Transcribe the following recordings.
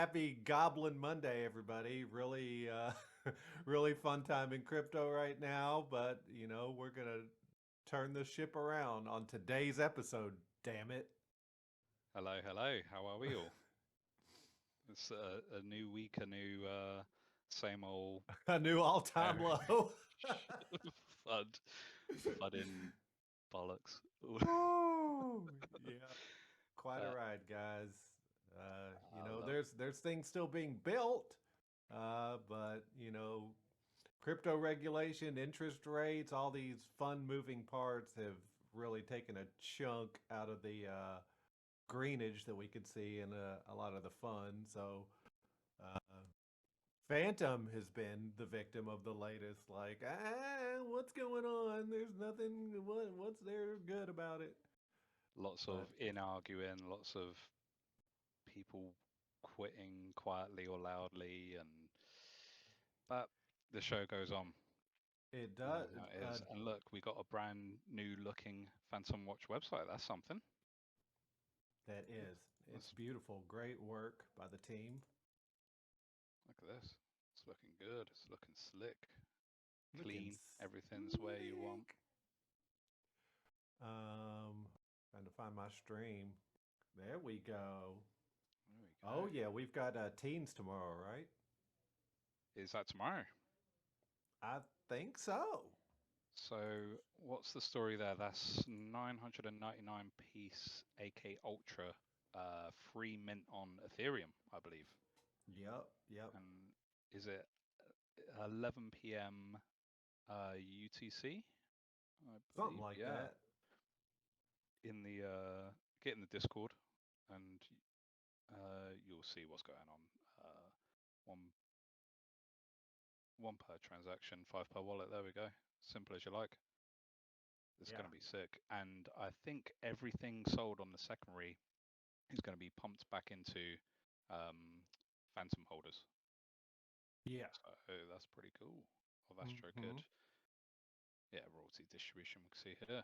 Happy Goblin Monday, everybody. Really, really fun time in crypto right now. But we're gonna turn the ship around on today's episode. Damn it! Hello, hello. How are we all? It's a new week, a new same old A new all-time bear low. fud, fudding bollocks. Woo! Yeah, quite a But ride, guys. I love. There's things still being built, but crypto regulation, interest rates, all these fun moving parts have really taken a chunk out of the greenage that we could see in a lot of the fun. So, uh, Phantom has been the victim of the latest, like, what's going on? There's nothing, what's there good about it? Lots of But in arguing, lots of people quitting quietly or loudly, and but the show goes on. it You know does, how it is. And look, we got a brand new looking Phantom Watch website. That's something. that is, it's Let's beautiful. Great work by the team. look at this. It's looking good. It's looking slick, Looking clean. Everything's where you want. slick. Um, Trying to find my stream. There we go. There we Oh go. yeah, we've got teens tomorrow, right? Is that tomorrow? I think so. So what's the story there? That's 999 piece AK Ultra, free mint on Ethereum, I believe. Yep, yep. And is it 11 p.m. UTC? I Something believe, like yeah. that. In the get in the Discord, and you'll see what's going on. One one per transaction, five per wallet. There we go. Simple as you like. It's Yeah. going to be sick. And I think everything sold on the secondary is going to be pumped back into Phantom holders. Yeah. So that's pretty cool. Of Hmm. AstroKid. Yeah, royalty distribution we can see here.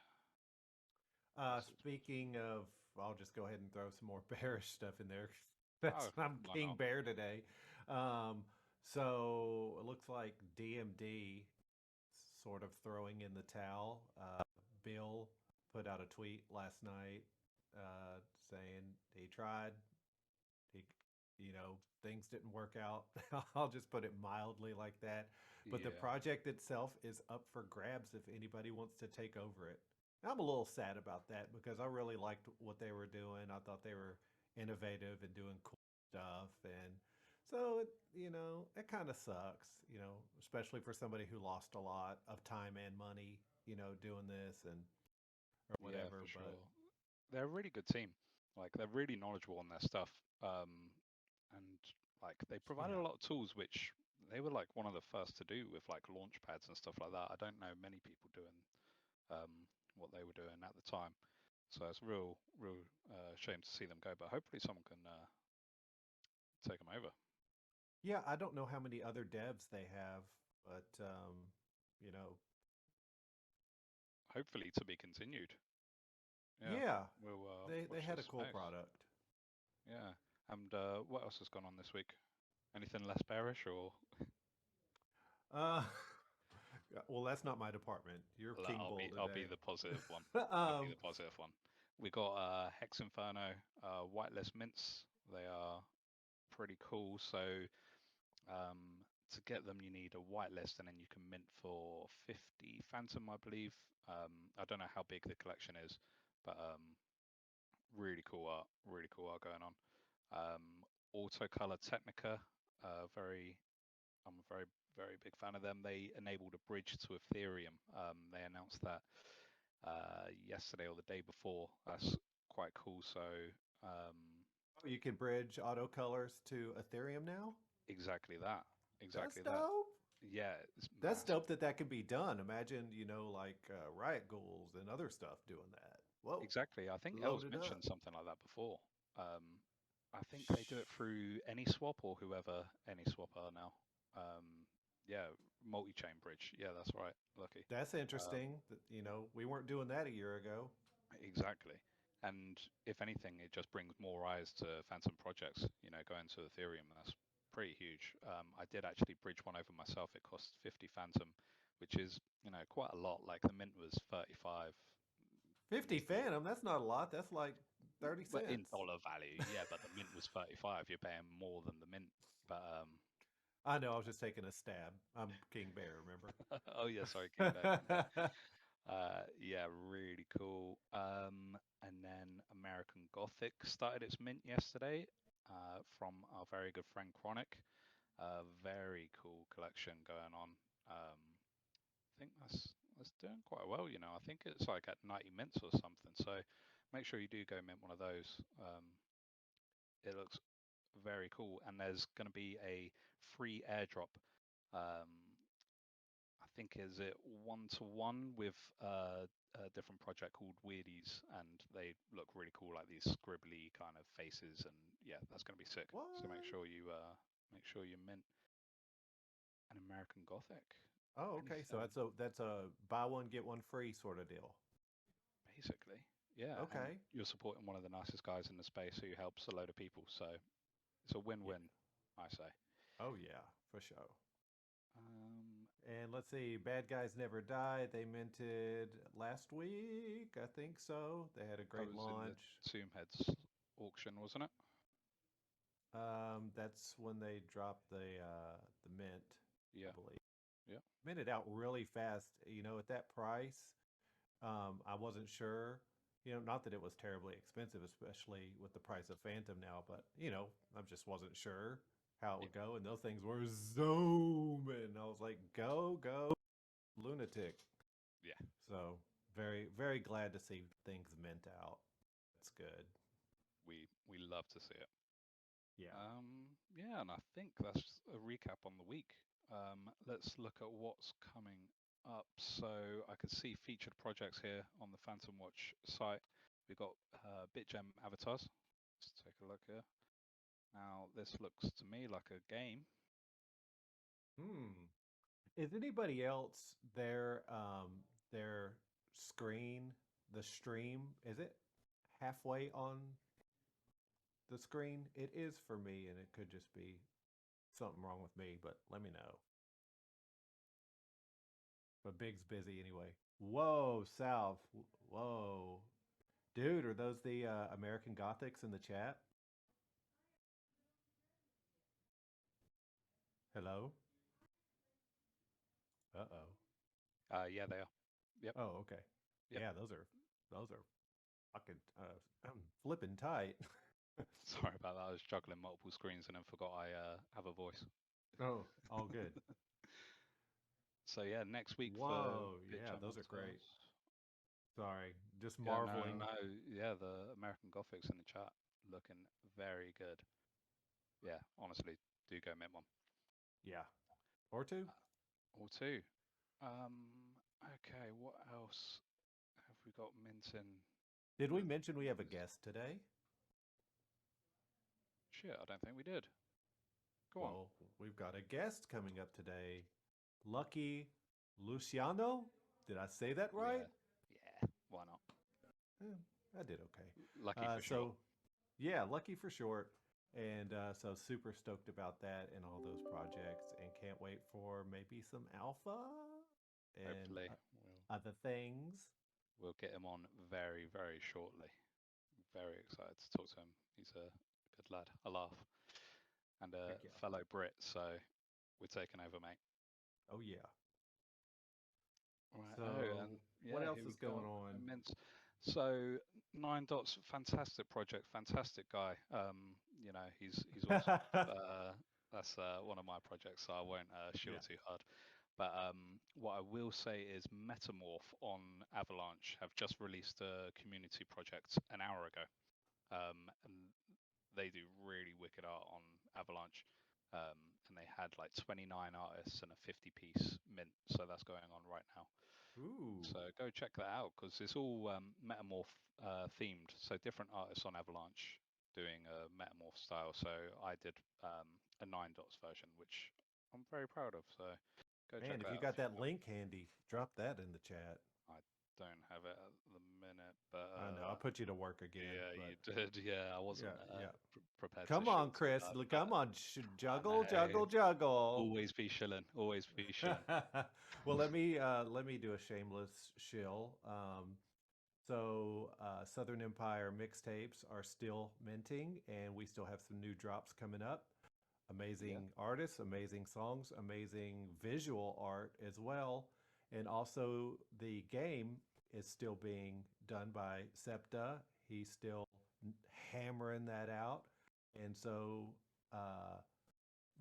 This is what's. Speaking of, I'll just go ahead and throw some more bearish stuff in there. Oh, I'm why King not? Bear today. Um, so it looks like DMD sort of throwing in the towel. Bill put out a tweet last night saying he tried. He, things didn't work out. I'll just put it mildly like that. But the Yeah. project itself is up for grabs if anybody wants to take over it. I'm a little sad about that because I really liked what they were doing. I thought they were innovative and doing cool stuff. And so, it kind of sucks, especially for somebody who lost a lot of time and money, doing this and or Yeah, for whatever. But sure. They're a really good team. Like they're really knowledgeable on their stuff. And like they provided yeah, a lot of tools which they were like one of the first to do with like launch pads and stuff like that. I don't know many people doing what they were doing at the time. So it's real shame to see them go. But hopefully someone can take them over. yeah, I don't know how many other devs they have, but you know, Hopefully to be continued. Yeah, yeah, we'll they watch had a this cool space. product. Yeah. And what else has gone on this week? Anything less bearish or Uh, well, that's not my department. You're Like, King Bull I'll be the positive one. today. I'll be the positive one. We got Hex Inferno whitelist mints. They are pretty cool. So to get them, you need a whitelist, and then you can mint for 50 Phantom, I believe. I don't know how big the collection is, but really cool art. Really cool art going on. Um, Autocolor Technica, very I'm a very big fan of them. They enabled a bridge to Ethereum. They announced that yesterday or the day before. That's quite cool. So um, Oh, you can bridge auto colors to Ethereum now. exactly that. That's Exactly that. dope. Yeah, it's That's massive. dope that that can be done. Imagine, like Riot Ghouls and other stuff doing that. Whoa, Exactly. I think Els load it up. mentioned something like that before. I think they do it through AnySwap or whoever AnySwap are now. Yeah, multi-chain bridge. Yeah, that's right. Lucky. That's Um, interesting. We weren't doing that a year ago. exactly. And if anything, it just brings more eyes to Phantom projects. Going to Ethereum, that's pretty huge. I did actually bridge one over myself. It cost 50 Phantom, which is quite a lot. Like the mint was 35. 50 Phantom, that's not a lot. That's like 30 But in cents. dollar value, yeah. But the mint was 35. You're paying more than the mint. But I know, I was just taking a stab. I'm King Bear, remember? oh yeah, sorry, King Bear, King Bear. Yeah, really cool. And then American Gothic started its mint yesterday from our very good friend Chronic. Very cool collection going on. I think that's doing quite well. I think it's like at 90 mints or something. So make sure you do go mint one of those. It looks very cool, and there's going to be a free airdrop. Um, I think is it 1-to-1 with a different project called Weirdies, and they look really cool, like these scribbly kind of faces, and yeah, that's going to be sick. What? So make sure you mint an American Gothic. Oh, okay. So Anything, that's a buy one get one free sort of deal. basically. Yeah, and Okay. you're supporting one of the nicest guys in the space who helps a load of people, so it's a Yeah. win-win, I say. Oh yeah, for sure. Um, And let's see, Bad Guys Never Die. They minted last week, I think so. They had a I great was in the launch. Tomb Heads auction, wasn't it? That's when they dropped the mint, I Yeah, believe. yeah, Minted out really fast. At that price, I wasn't sure. Not that it was terribly expensive, especially with the price of Phantom now, but I just wasn't sure how it yeah, would go. And those things were zooming. I was like, go, go, lunatic. yeah. So very, very glad to see things mint out. That's good. We love to see it. Yeah. Yeah, and I think that's a recap on the week. Let's look at what's coming up. So I can see featured projects here on the Phantom Watch site. We've got BitGem avatars. Let's take a look here. Now this looks to me like a game. Hmm. Is anybody else their screen, the stream, is it halfway on the screen? It is for me, and it could just be something wrong with me, but let me know. But Big's busy anyway. Whoa, Salve. Whoa. Dude, are those the American Gothics in the chat? Hello? Uh-oh. Yeah, they are. Yep. Oh, okay. Yep. Yeah, those are fucking flipping tight. Sorry about that. I was juggling multiple screens and then forgot I have a voice. Oh, all good. So yeah, next week for Whoa, yeah, BitGem those are great. avatars. Sorry, just Yeah, no, marveling. no, yeah, the American Gothics in the chat looking very good. Yeah, honestly, do go mint one. Yeah, or two. Or two. Okay, what else have we got minting? Did we The mention we have a news. guest today? Shit, I don't think we did. Go on. Well, we've got a guest coming up today. Lucky Luciano. Did I say that right? Yeah, yeah, why not? Eh, I did okay. Lucky for short. So yeah, Lucky for short. And so super stoked about that and all those projects, and can't wait for maybe some alpha and Hopefully, other things. we'll get him on very, very shortly. Very excited to talk to him. He's a good lad. A laugh. And a Heck yeah. fellow Brit, so we're taking over, mate. Oh yeah. Right. Oh, and So what yeah, else here we is go. going on? Immense. So Nine Dots, fantastic project, fantastic guy. He's awesome. Uh, that's one of my projects, so I won't Yeah. shield too hard. But what I will say is Metamorph on Avalanche have just released a community project an hour ago. And they do really wicked art on Avalanche. And they had like 29 artists and a 50-piece mint, so that's going on right now. Ooh. So go check that out because it's all Metamorph themed. So different artists on Avalanche doing a Metamorph style. So I did a Nine Dots version, which I'm very proud of. So go check Man, if that you out got if you that haven't. link handy, drop that in the chat. I don't have it at the minute. But I know I put you to work again, yeah, but you did. Yeah, I wasn't yeah, yeah. prepared to Come shill on, too Chris. hard, but Come on, I juggle, know. juggle, juggle. Always be shilling. Always be shilling. Well, let me do a shameless shill. Southern Empire mixtapes are still minting, and we still have some new drops coming up. Yeah. Amazing artists, amazing songs, amazing visual art as well. And also, the game is still being done by Septa. He's still hammering that out. And so, uh,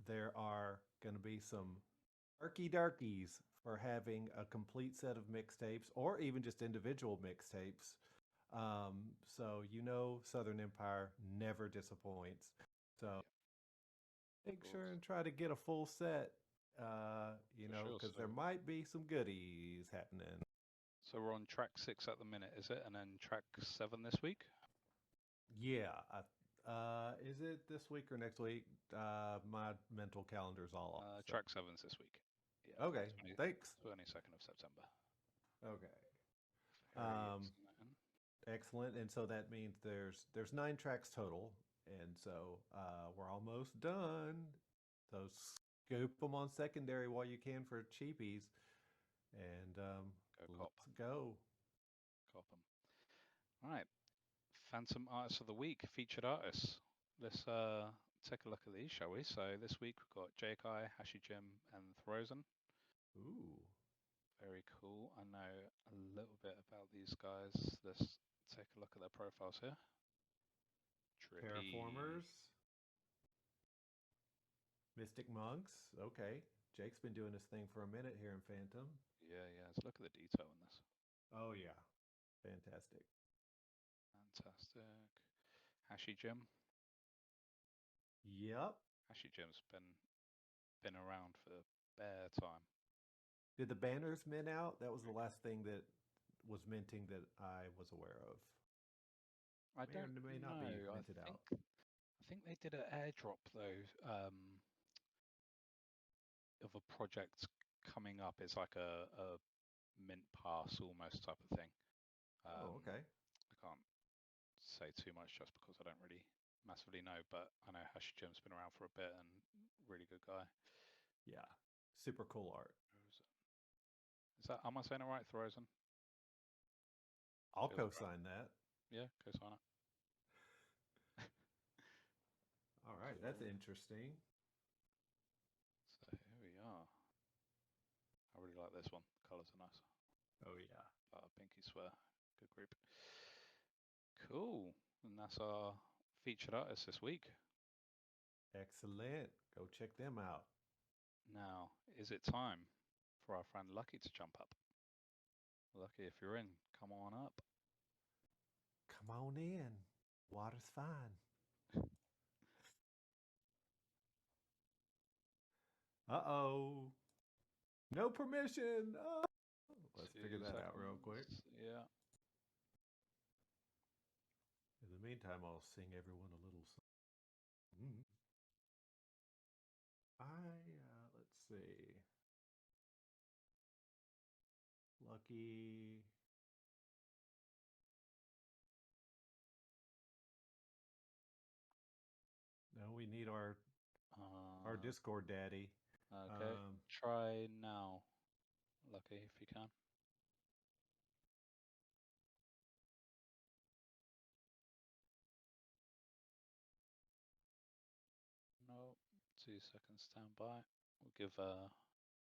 there are going to be some turkey darkies for having a complete set of mixtapes or even just individual mixtapes. So Southern Empire never disappoints. So Of make sure course. and try to get a full set. For sure. Because there might be some goodies happening. So we're on track 6 at the minute, is it? And then track 7 this week? Yeah. Is it this week or next week? My mental calendar's all off. So Track 7's this week. Yeah, okay, 20, thanks. 22nd of September. Okay. Very Um, exciting. Excellent. And so that means there's 9 tracks total, and so we're almost done. So scoop them on secondary while you can for cheapies, and Go cop. let's go. Cop 'em. All right. Phantom Artists of the Week, featured artists. Let's take a look at these, shall we? So this week we've got J-Kai, Hashi Jim, and Throzen. Ooh, Very cool. I know a little bit about these guys. Let's take a look at their profiles here. Trippy. terraformers, mystic monks. Okay, Jake's been doing this thing for a minute here in Phantom. Yeah, yeah. Let's look at the detail in this. Oh yeah, fantastic. Fantastic. Hashi Jim. Yep. Hashi Jim's been around for bare time. Did the banners mint out? That was the last thing that was minting that I was aware of. I May or don't may not be know. minted out. I think they did an airdrop though, of a project coming up. It's like a mint pass almost type of thing. Oh, okay. I can't say too much just because I don't really massively know, but I know Hashi Jim's been around for a bit and really good guy. Yeah. Super cool art. Is that, am I saying it right, Throzen? I'll Feels right. co-sign that. Yeah, co-sign it. All right, that's interesting. So here we are. I really like this one. The colours are nice. Oh yeah. Pinky Swear. Good group. Cool. And that's our featured artist this week. Excellent. Go check them out. Now, is it time for our friend Lucky to jump up? Lucky, if you're in, come on up. Come on in. Water's fine. Uh-oh. No permission. Oh. Let's figure 2 that out real quick. seconds. Yeah. In the meantime, I'll sing everyone a little song. Let's see. Lucky. No, we need our Discord daddy. Okay. Try now, Lucky, if you can. No. 2 seconds, stand by. We'll give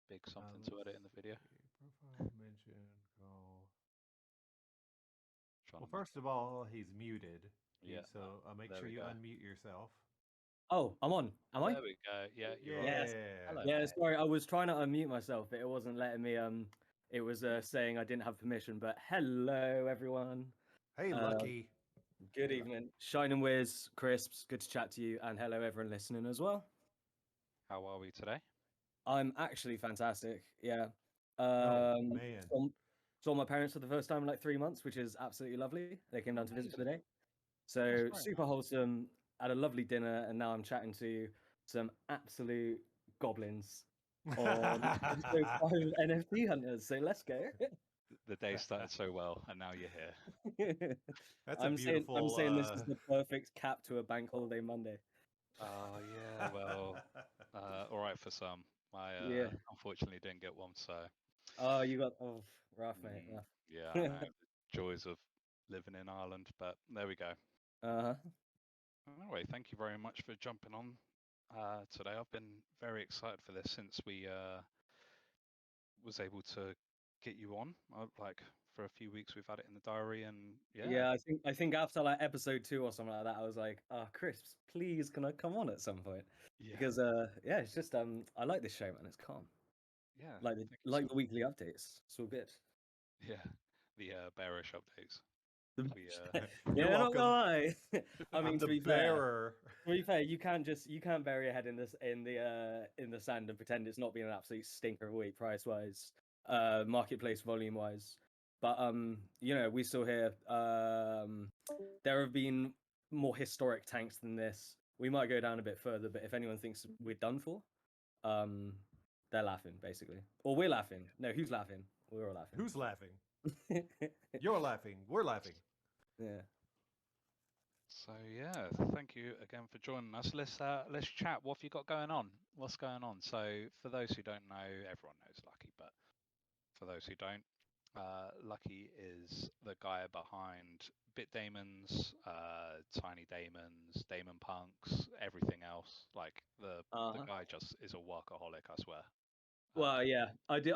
Big something to edit in the video. Profile mention, call. Trying Well, to make first of all, he's muted. Yeah, So make there sure we you go. unmute yourself. Oh, I'm on. Am I? There we go. Yeah, you're on. Yes. Hello, Yeah, mate. sorry, I was trying to unmute myself, but it wasn't letting me. It was saying I didn't have permission. But hello, everyone. Hey, Lucky. Good evening, Shine and Wiz, Crisps. Good to chat to you, and hello, everyone listening as well. How are we today? I'm actually fantastic. Yeah. Man. Saw my parents for the first time in like 3 months, which is absolutely lovely. They came down to visit for the day. So super wholesome. Had a lovely dinner, and now I'm chatting to some absolute goblins on episode 5 NFT hunters. So let's go. The day started so well, and now you're here. That's a I'm beautiful. saying this is the perfect cap to a bank holiday Monday. Oh yeah, well, all right for some. I Yeah. unfortunately didn't get one, so Oh, you got rough, mate. mm, Rough. yeah, I know the joys of living in Ireland, but there we go. Uh-huh. Anyway, thank you very much for jumping on today. I've been very excited for this since we was able to get you on. Like for a few weeks, we've had it in the diary, and Yeah, I think after like episode 2 or something like that, I was like, Chris, please can I come on at some point? yeah, Because yeah, it's just I like this show, man. It's calm. yeah, Like thank you like so the weekly updates. It's all good. yeah, the bearish updates. We You're Yeah, not gonna welcome. lie. I mean, I'm the to be fair, bearer. you can't bury your head in this in the sand and pretend it's not been an absolute stinker of a week price wise, marketplace volume wise. But you know, we still here. There have been more historic tanks than this. We might go down a bit further, but if anyone thinks we're done for, um, they're laughing basically, or we're laughing. No, who's laughing? We're all laughing. Who's laughing? You're laughing. We're laughing. Yeah. So yeah, thank you again for joining us. Let's chat. What have you got going on? What's going on? So for those who don't know, everyone knows Lucky, but for those who don't, Lucky is the guy behind Bit Daemons, Tiny Daemons, Daemon Punks, everything else. Like the guy just is a workaholic, I swear. Well, yeah, I do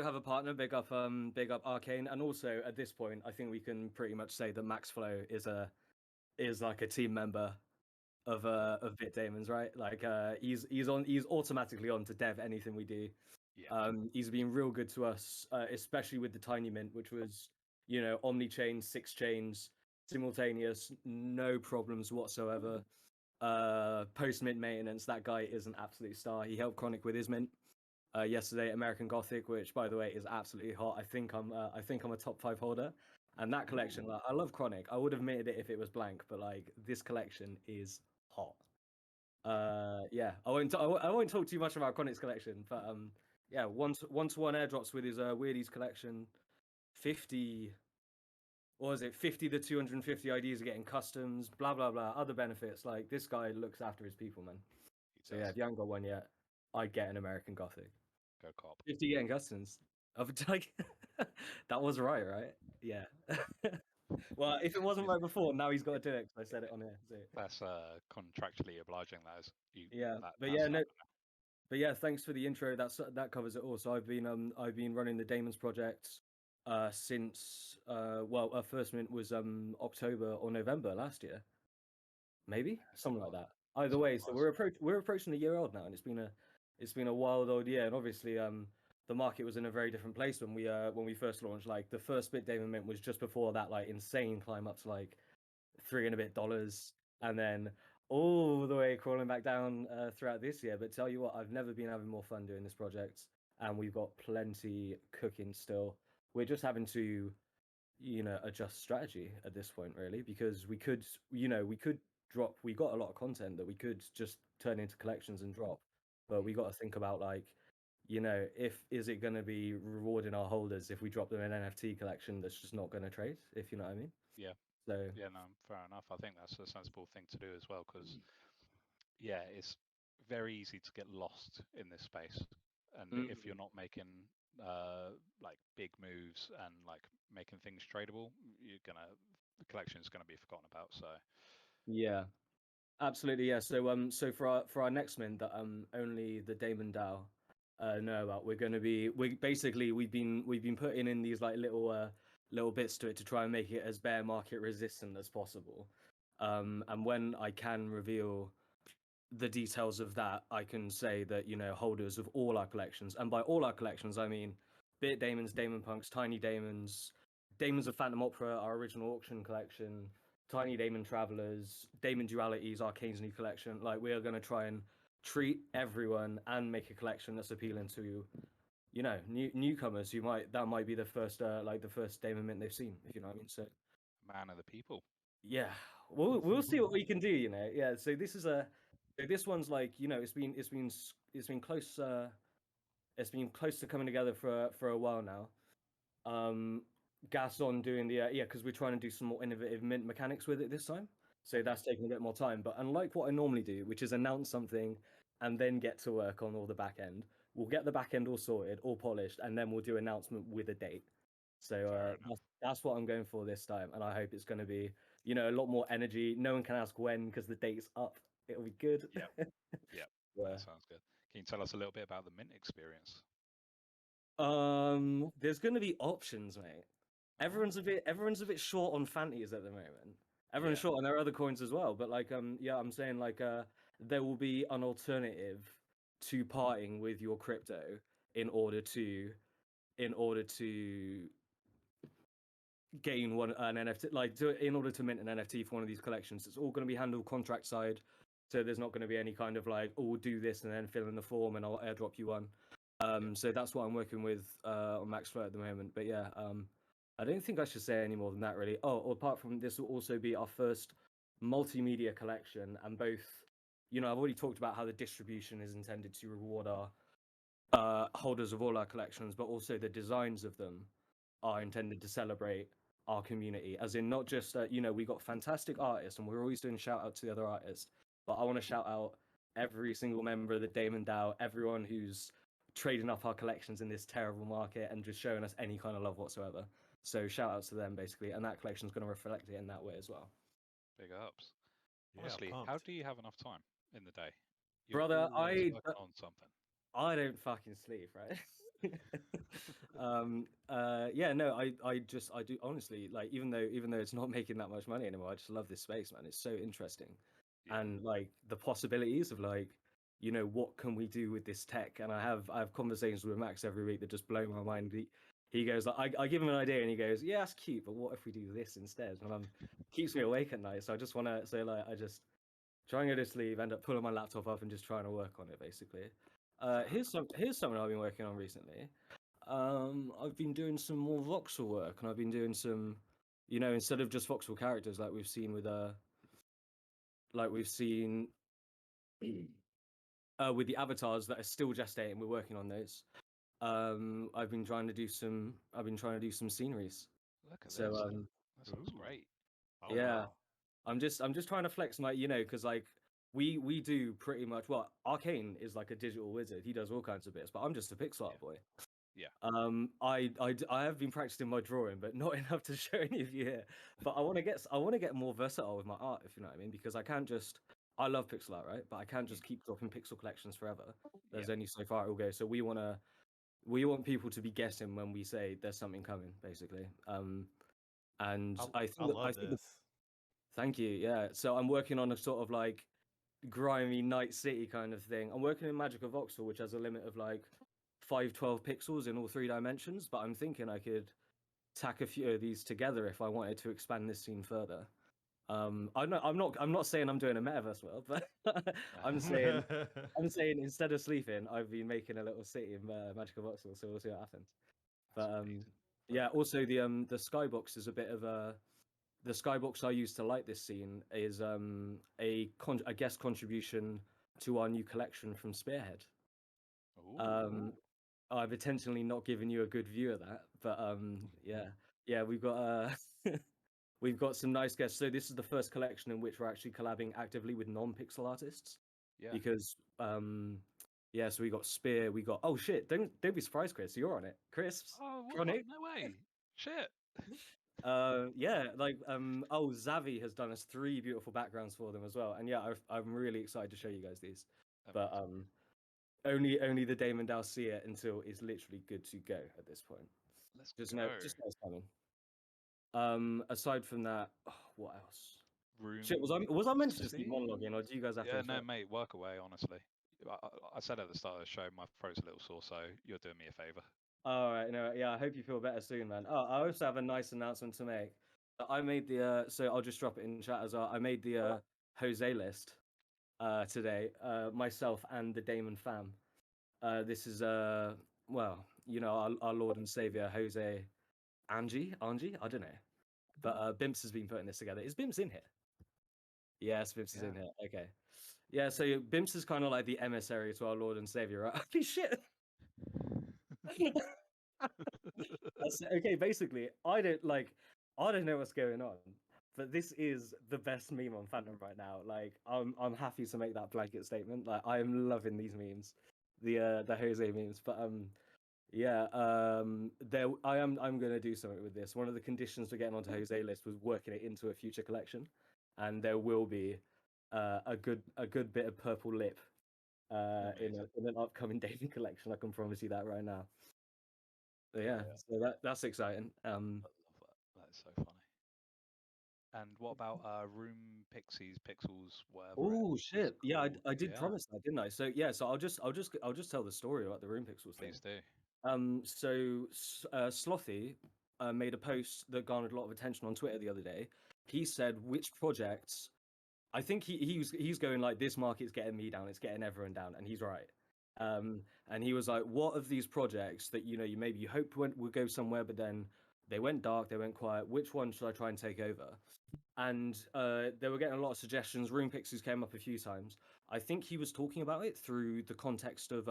have a partner. Big up Arcane, and also at this point, I think we can pretty much say that Max Flow is like a team member of Bit Daemons, right? Like he's automatically on to dev anything we do. Yeah. He's been real good to us, especially with the Tiny Mint, which was, you know, omni chain, 6 chains, simultaneous, no problems whatsoever. Post mint maintenance, that guy is an absolute star. He helped Chronic with his mint yesterday, American Gothic, which by the way is absolutely hot. I think I'm a top 5 holder, and that collection, like, I love Chronic. I would have minted it if it was blank, but like this collection is hot. Yeah, I won't talk too much about Chronic's collection, but yeah, one to one airdrops with his Weirdies collection, 50. What was it? 50 to 250 IDs are getting customs, blah blah blah, other benefits. Like, this guy looks after his people, man. So yeah, if you haven't got one yet, I'd get an American Gothic. Go cop. 50 getting customs. Like, that was right? Yeah. Well, if it wasn't right before, now he's got to do it because I said it on here. So. That's contractually obliging. That is you. Yeah, but that's yeah, no. happening. But yeah, thanks for the intro. That covers it all. So I've been running the Daemons project since well, our first mint was October or November last year, maybe something like that. Either way, so we're approaching a year old now, and it's been a wild old year. And obviously the market was in a very different place when we first launched. Like, the first bit Daemon mint was just before that like insane climb up to like $3 and a bit, and then all the way crawling back down throughout this year. But tell you what, I've never been having more fun doing this project, and we've got plenty cooking still. We're just having to, you know, adjust strategy at this point, really, because we could drop. We got a lot of content that we could just turn into collections and drop, but we got to think about, like, you know, is it going to be rewarding our holders if we drop them an NFT collection that's just not going to trade, if you know what I mean? Yeah. So Yeah, no, fair enough. I think that's a sensible thing to do as well, because yeah, it's very easy to get lost in this space, and if you're not making like big moves and like making things tradable, the collection is gonna be forgotten about. So yeah. Absolutely, yeah. So for our next mint that only the Damon DAO know about, we've been putting in these like little bits to it to try and make it as bear market resistant as possible. And when I can reveal the details of that, I can say that, you know, holders of all our collections, and by all our collections I mean Bit Daemons, Daemon Punks, Tiny Daemons, Daemons of Phantom Opera, our original auction collection, Tiny Daemon Travelers, Daemon Dualities, Arcane's new collection. Like, we are going to try and treat everyone and make a collection that's appealing to, you know, newcomers who might be the first the first Daemon mint they've seen, if you know what I mean. So man of the people. yeah, we'll see what we can do, you know. Yeah, so this one's like, you know, it's been close to coming together for a while now. Gas on doing the yeah, because we're trying to do some more innovative mint mechanics with it this time. So Okay. that's taking a bit more time. But unlike what I normally do, which is announce something and then get to work on all the back end, we'll get the back end all sorted, all polished, and then we'll do announcement with a date. So Fair enough. that's what I'm going for this time, and I hope it's going to be, you know, a lot more energy. No one can ask when because the date's up. It'll be good. Yep. Yep. Yeah. That sounds good. Can you tell us a little bit about the mint experience? There's going to be options, mate. Everyone's a bit short on fanties at the moment. Everyone's Yeah. short, and there are other coins as well. But like, yeah, I'm saying like, there will be an alternative to parting with your crypto in order to gain an NFT, like in order to mint an NFT for one of these collections. It's all going to be handled contract side, so there's not going to be any kind of like, oh, we'll do this and then fill in the form and I'll airdrop you one. So that's what I'm working with on Maxflow at the moment. But yeah, I don't think I should say any more than that really. Oh, apart from this will also be our first multimedia collection, and both, you know, I've already talked about how the distribution is intended to reward our holders of all our collections, but also the designs of them are intended to celebrate our community, as in not just you know, we got fantastic artists and we're always doing shout out to the other artists, but I want to shout out every single member of the Damon DAO, everyone who's trading up our collections in this terrible market and just showing us any kind of love whatsoever. So shout out to them basically, and that collection is going to reflect it in that way as well. Big ups. Yeah, Honestly, how pumped. do you have enough time in the day? You're Brother, always working on something. I don't fucking sleep, right? Yeah, no, I do honestly, like, even though it's not making that much money anymore, I just love this space, man. It's so interesting. Yeah. And like the possibilities of, like, you know, what can we do with this tech? And I have conversations with Max every week that just blow my mind. He goes like, I give him an idea and he goes, yeah, that's cute, but what if we do this instead? And keeps me awake at night. So I just want to say, like, I just try and go to sleep, end up pulling my laptop up and just trying to work on it basically. Here's something I've been working on recently. I've been doing some more voxel work, and I've been doing some, you know, instead of just voxel characters like we've seen with the avatars that are still gestating. We're working on those. I've been trying to do some sceneries. Look at So this. That sounds Ooh. great. Oh yeah, wow. I'm just trying to flex my, you know, because like we do pretty much, well, Arcane is like a digital wizard. He does all kinds of bits, but I'm just a pixel art boy. Yeah. I have been practicing my drawing, but not enough to show any of you here. But I want to get more versatile with my art, if you know what I mean, because I love pixel art, right? But I can't just keep dropping pixel collections forever. There's only so far it will go. So we want people to be guessing when we say there's something coming, basically. And I love this. thank you. Yeah. So I'm working on a sort of like grimy night city kind of thing. I'm working in Magic of Voxel, which has a limit of like 512 pixels in all 3 dimensions, but I'm thinking I could tack a few of these together if I wanted to expand this scene further. I'm not saying I'm doing a metaverse world, but I'm saying instead of sleeping, I've been making a little city in Magic of Voxel, so we'll see what happens. That's But amazing. yeah, also the skybox is a bit of a the skybox I use to light this scene is a guest contribution to our new collection from Spearhead. Ooh. I've intentionally not given you a good view of that, but yeah, we've got we've got some nice guests. So this is the first collection in which we're actually collabing actively with non-pixel artists. Yeah. Because yeah, so we got Spear, we got, oh shit, don't be surprised, Chris, you're on it, Chris. Oh, what? Chronic. No way. Shit. Yeah, like oh, Zavi has done us 3 beautiful backgrounds for them as well, and yeah, I'm really excited to show you guys these. But only the Damon DAO see it until it's literally good to go at this point. Let's Just go. know it's coming. Aside from that, what else? Room. Shit, was I meant to just keep 60? monologuing, or do you guys have to? Yeah, no, interrupt? mate, work away, honestly. I said at the start of the show, my throat's a little sore, so you're doing me a favor. All right, no, yeah, I hope you feel better soon, man. Oh, I also have a nice announcement to make. I made the so I'll just drop it in chat as well. I made the Jose list today, myself and the Damon fam. This is well, you know, our Lord and Savior Jose Angie, I don't know, but Bimps has been putting this together. Is Bimps in here? Yes, Bimps is in here. Okay, yeah. So Bimps is kind of like the emissary to our Lord and Savior, right? Holy shit! Okay, basically, I don't know what's going on, but this is the best meme on Phantom right now. Like, I'm happy to make that blanket statement. Like, I am loving these memes, the Jose memes. But yeah, I'm gonna do something with this. One of the conditions for getting onto Jose list was working it into a future collection, and there will be a good bit of purple lip in an upcoming Daemon collection. I can promise you that right now. But yeah, so that's exciting. I love that. That's so funny. And what about Room Pixies, Pixels, whatever? Oh shit! Yeah, called? I did Yeah. promise that, didn't I? So yeah, so I'll just tell the story about the Rune Pixels thing. Please do. So Slothy made a post that garnered a lot of attention on Twitter the other day. He said which projects. I think he's going like, this market's getting me down, it's getting everyone down, and he's right. And he was like, what of these projects that you maybe you hoped would go somewhere, but then they went dark, they went quiet. Which one should I try and take over? And they were getting a lot of suggestions. Rune Pixies came up a few times. I think he was talking about it through the context of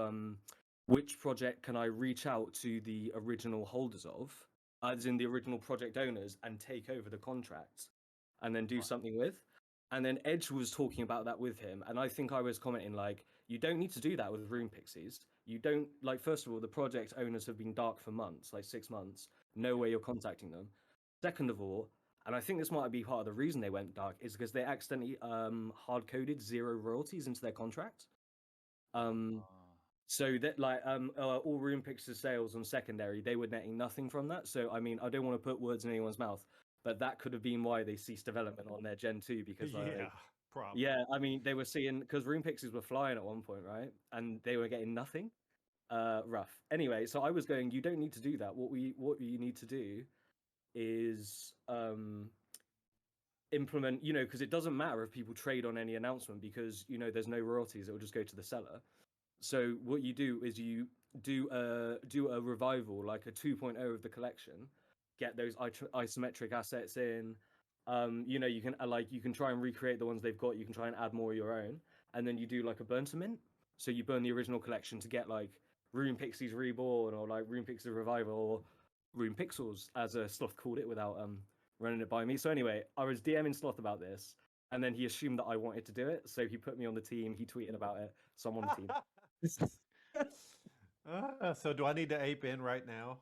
which project can I reach out to the original holders of, as in the original project owners, and take over the contracts, and then do something with. And then Edge was talking about that with him, and I think I was commenting like, you don't need to do that with Rune Pixies. You don't, like, first of all, the project owners have been dark for months, like 6 months. No way you're contacting them. Second of all, and I think this might be part of the reason they went dark, is because they accidentally hard coded 0 royalties into their contract. So that all Rune Pixies sales on secondary, they were netting nothing from that. So I mean, I don't want to put words in anyone's mouth, but that could have been why they ceased development on their Gen 2, because probably. yeah, I mean, they were seeing, because Rune Pixies were flying at one point, right? And they were getting nothing. Rough. Anyway, so I was going, you don't need to do that. What you need to do is implement, because it doesn't matter if people trade on any announcement, because there's no royalties, it will just go to the seller. So what you do is you do a revival, like a 2.0 of the collection, get those isometric assets in. You can try and recreate the ones they've got, you can try and add more of your own, and then you do like a burn to mint. So you burn the original collection to get like Rune Pixies Reborn, or like Rune Pixies Revival, or Rune Pixels, as a Sloth called it, without running it by me. So anyway, I was DMing Sloth about this, and then he assumed that I wanted to do it, so he put me on the team. He tweeted about it, so I'm on the team. So do I need to ape in right now?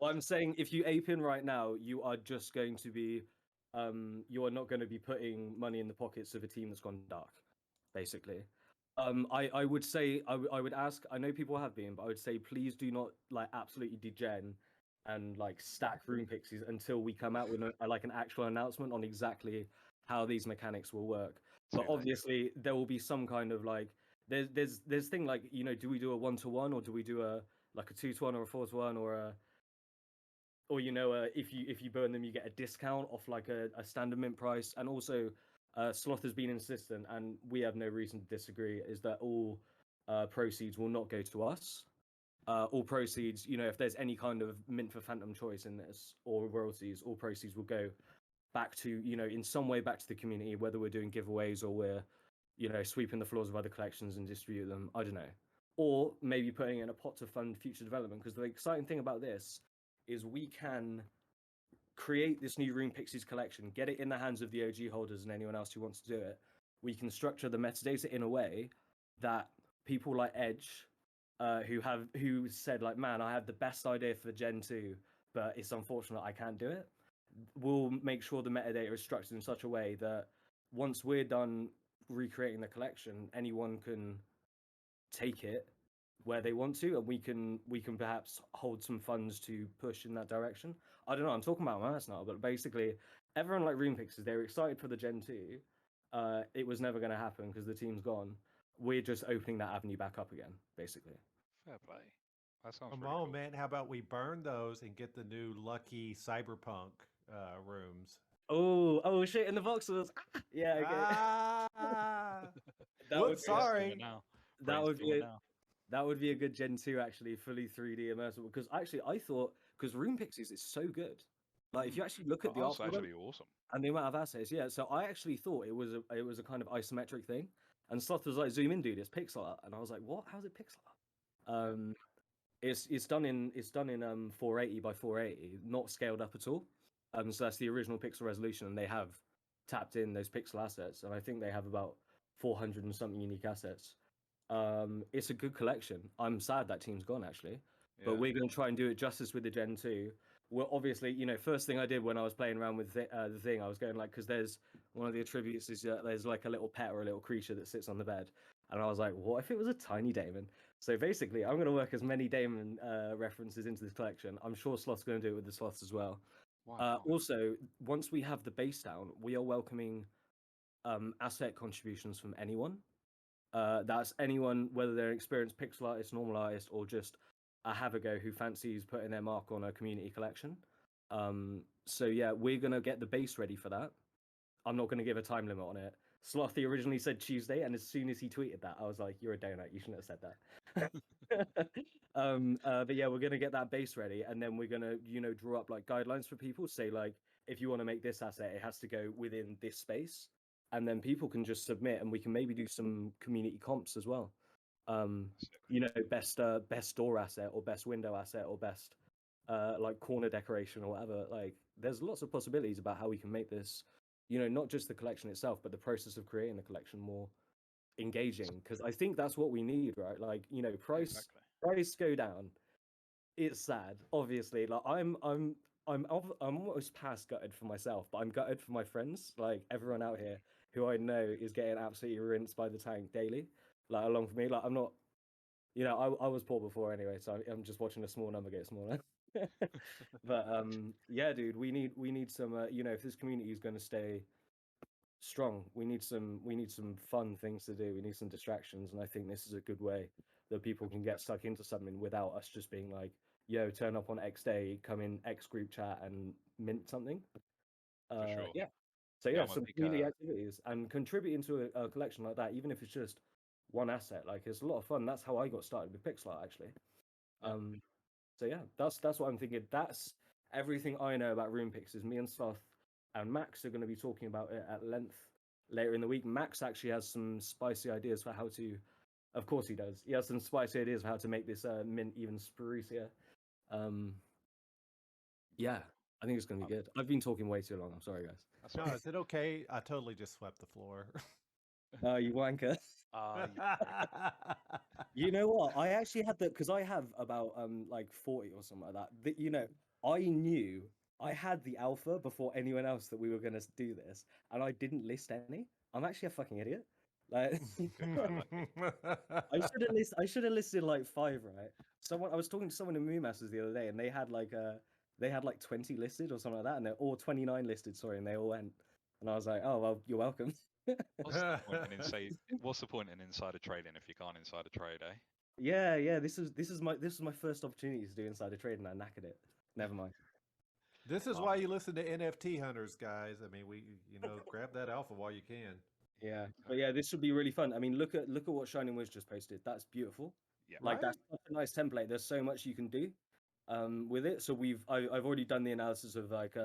Well, I'm saying if you ape in right now, you are just going to be, you are not going to be putting money in the pockets of a team that's gone dark, basically. I would say, I would ask, I know people have been, but I would say, please do not like absolutely degen and like stack Rune Pixies until we come out with like an actual announcement on exactly how these mechanics will work. But obviously there will be some kind of like, there's thing like, do we do a 1-to-1, or do we do a like a 2-to-1 or a 4-to-1, or if you burn them, you get a discount off like a standard mint price. And also, Sloth has been insistent, and we have no reason to disagree, is that all proceeds will not go to us. All proceeds, if there's any kind of mint for Phantom choice in this, or royalties, all proceeds will go back to, in some way back to the community, whether we're doing giveaways or we're, sweeping the floors of other collections and distribute them. I don't know. Or maybe putting in a pot to fund future development, because the exciting thing about this is we can create this new Rune Pixies collection, get it in the hands of the OG holders and anyone else who wants to do it. We can structure the metadata in a way that people like Edge, who said like, man, I have the best idea for Gen 2, but it's unfortunate I can't do it. We'll make sure the metadata is structured in such a way that once we're done recreating the collection, anyone can take it where they want to, and we can perhaps hold some funds to push in that direction. I don't know, I'm talking about my ass now, but basically everyone like Rune Pixies, they were excited for the Gen 2. It was never going to happen because the team's gone. We're just opening that avenue back up again, basically. Fair play. That sounds Come really on, cool. man. How about we burn those and get the new lucky cyberpunk rooms? Oh shit, in the voxels. Yeah, okay. Sorry. That would be a good Gen 2, actually, fully 3D immersive. Because actually, I thought, because Rune Pixies is so good. Like, if you actually look at the art, actually awesome, and the amount of assets, yeah. So I actually thought it was a kind of isometric thing, and Sloth was like, "Zoom in, dude, it's pixel art," and I was like, "What? How's it pixel art?" It's done in 480 by 480, not scaled up at all. So that's the original pixel resolution, and they have tapped in those pixel assets, and I think they have about 400 and something unique assets. It's a good collection. I'm sad that team's gone actually, but Yeah. we're going to try and do it justice with the Gen 2. Well, obviously, first thing I did when I was playing around with the thing, I was going like, because there's one of the attributes is there's like a little pet or a little creature that sits on the bed, and I was like, what if it was a tiny Daemon? So basically, I'm going to work as many Daemon references into this collection. I'm sure Sloth's going to do it with the Sloths as well. Wow. Also, once we have the base down, we are welcoming asset contributions from anyone. That's anyone, whether they're an experienced pixel artist, normal artist, or just a have-a-go who fancies putting their mark on a community collection. So yeah, we're going to get the base ready for that. I'm not going to give a time limit on it. Slothy originally said Tuesday, and as soon as he tweeted that, I was like, "You're a donut. You shouldn't have said that." But yeah, we're going to get that base ready, and then we're going to, draw up like guidelines for people. Say like, if you want to make this asset, it has to go within this space, and then people can just submit, and we can maybe do some community comps as well. Best door asset or best window asset or best like corner decoration or whatever. Like, there's lots of possibilities about how we can make this, not just the collection itself, but the process of creating the collection more engaging. Because I think that's what we need, right? Like, price go down. It's sad, obviously. Like, I'm almost past gutted for myself, but I'm gutted for my friends. Like, everyone out here who I know is getting absolutely rinsed by the tank daily. Like, along for me, like, I'm not. I was poor before anyway, so I'm just watching a small number get smaller. But yeah, dude, we need some. If this community is going to stay strong, we need some fun things to do. We need some distractions, and I think this is a good way that people can get stuck into something without us just being like, "Yo, turn up on X day, come in X group chat and mint something." For sure. Yeah. So yeah, I'm a some big, community activities and contributing to a collection like that, even if it's just one asset, like it's a lot of fun. That's how I got started with pixel art, actually. Yeah. So yeah, that's what I'm thinking. That's everything I know about RunePix. Is me and Sloth and Max are going to be talking about it at length later in the week. Max actually has some spicy ideas for how to. Of course he does. He has some spicy ideas for how to make this mint even sprucier. Yeah, I think it's going to be good. I've been talking way too long. I'm sorry, guys. That's No, all right. is it okay? I totally just swept the floor. You wanker. You You know what? I actually had that because I have about like 40 or something like that. I knew I had the alpha before anyone else that we were going to do this, and I didn't list any. I'm actually a fucking idiot. Like, I should have listed like 5, right? I was talking to someone in Moon Masters the other day, and they had like 20 listed or something like that, and they're all 29 listed. Sorry, and they all went, and I was like, oh well, you're welcome. What's the point in insider trading if you can't insider trade, eh? Yeah. This is my first opportunity to do insider trading. I knackered it. Never mind. This is why you listen to NFT hunters, guys. I mean, grab that alpha while you can. Yeah, but yeah, this should be really fun. I mean, look at what Shining Wiz just posted. That's beautiful. Yeah. Like, Right? that's such a nice template. There's so much you can do with it. So I've already done the analysis of like